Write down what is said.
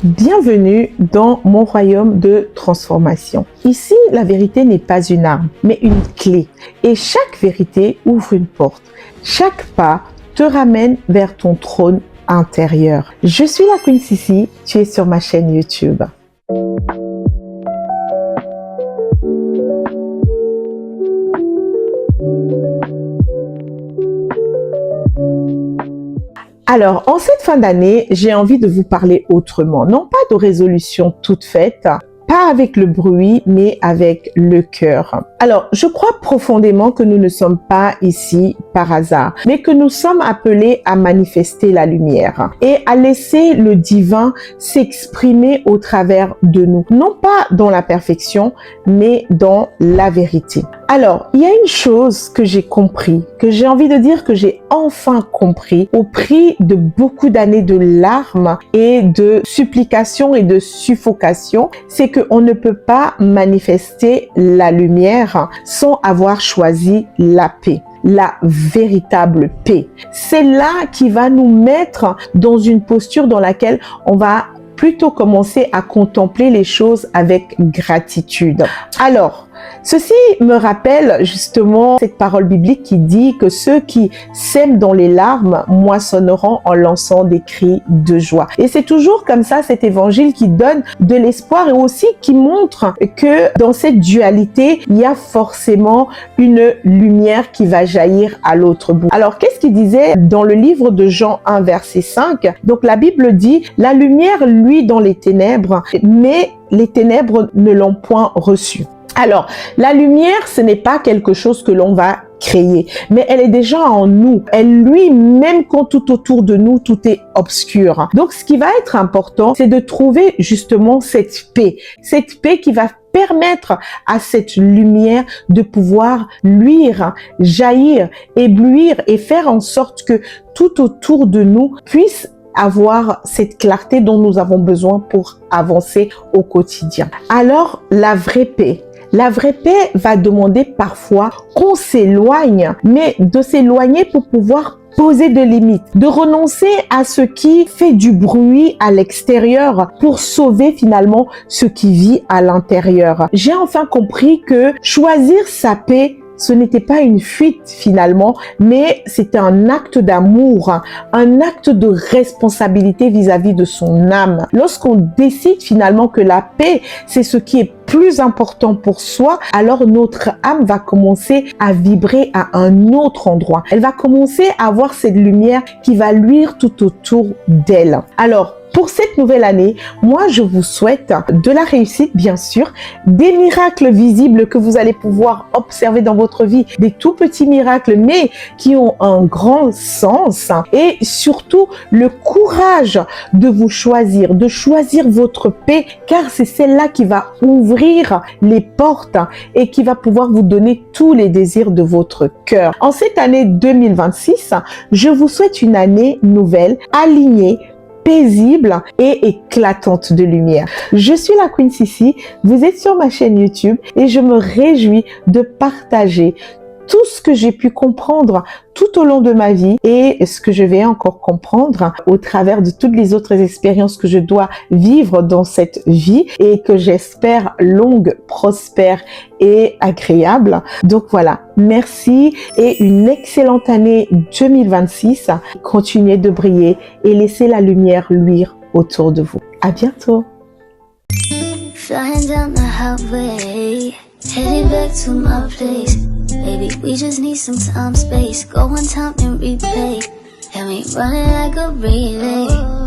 Bienvenue dans mon royaume de transformation. Ici, la vérité n'est pas une arme, mais une clé. Et chaque vérité ouvre une porte. Chaque pas te ramène vers ton trône intérieur. Je suis la Queen Sissi, tu es sur ma chaîne YouTube. Alors, en cette fin d'année, j'ai envie de vous parler autrement. Non pas de résolutions toutes faites, pas avec le bruit, mais avec le cœur. Alors, je crois profondément que nous ne sommes pas ici par hasard, mais que nous sommes appelés à manifester la lumière et à laisser le divin s'exprimer au travers de nous. Non pas dans la perfection, mais dans la vérité. Alors, il y a une chose que j'ai compris, que j'ai envie de dire que j'ai enfin compris au prix de beaucoup d'années de larmes et de supplications et de suffocation, c'est qu'on ne peut pas manifester la lumière sans avoir choisi la paix. La véritable paix. C'est là qui va nous mettre dans une posture dans laquelle on va plutôt commencer à contempler les choses avec gratitude. Alors, ceci me rappelle justement cette parole biblique qui dit que ceux qui sèment dans les larmes moissonneront en lançant des cris de joie. Et c'est toujours comme ça cet évangile qui donne de l'espoir et aussi qui montre que dans cette dualité, il y a forcément une lumière qui va jaillir à l'autre bout. Alors, qu'est-ce qu'il disait dans le livre de Jean 1, verset 5? Donc, la Bible dit, la lumière luit dans les ténèbres, mais les ténèbres ne l'ont point reçue. Alors, la lumière, ce n'est pas quelque chose que l'on va créer, mais elle est déjà en nous. Elle luit même quand tout autour de nous, tout est obscur. Donc, ce qui va être important, c'est de trouver justement cette paix qui va permettre à cette lumière de pouvoir luire, jaillir, éblouir et faire en sorte que tout autour de nous puisse avoir cette clarté dont nous avons besoin pour avancer au quotidien. Alors, la vraie paix va demander parfois qu'on s'éloigne, mais de s'éloigner pour pouvoir poser des limites, de renoncer à ce qui fait du bruit à l'extérieur pour sauver finalement ce qui vit à l'intérieur. J'ai enfin compris que choisir sa paix, ce n'était pas une fuite finalement, mais c'était un acte d'amour, un acte de responsabilité vis-à-vis de son âme. Lorsqu'on décide finalement que la paix, c'est ce qui est plus important pour soi, alors notre âme va commencer à vibrer à un autre endroit. Elle va commencer à avoir cette lumière qui va luire tout autour d'elle. Alors, pour cette nouvelle année, moi, je vous souhaite de la réussite, bien sûr, des miracles visibles que vous allez pouvoir observer dans votre vie, des tout petits miracles, mais qui ont un grand sens, et surtout le courage de vous choisir, de choisir votre paix, car c'est celle-là qui va ouvrir les portes et qui va pouvoir vous donner tous les désirs de votre cœur. En cette année 2026, je vous souhaite une année nouvelle, alignée, paisible et éclatante de lumière. Je suis la Queen Sissi, vous êtes sur ma chaîne YouTube et je me réjouis de partager tout ce que j'ai pu comprendre tout au long de ma vie et ce que je vais encore comprendre au travers de toutes les autres expériences que je dois vivre dans cette vie et que j'espère longue, prospère et agréable. Donc voilà, merci et une excellente année 2026. Continuez de briller et laissez la lumière luire autour de vous. À bientôt. Flying down the highway, heading back to my place. Baby, we just need some time, space. Go on time and replay. And we running like a relay.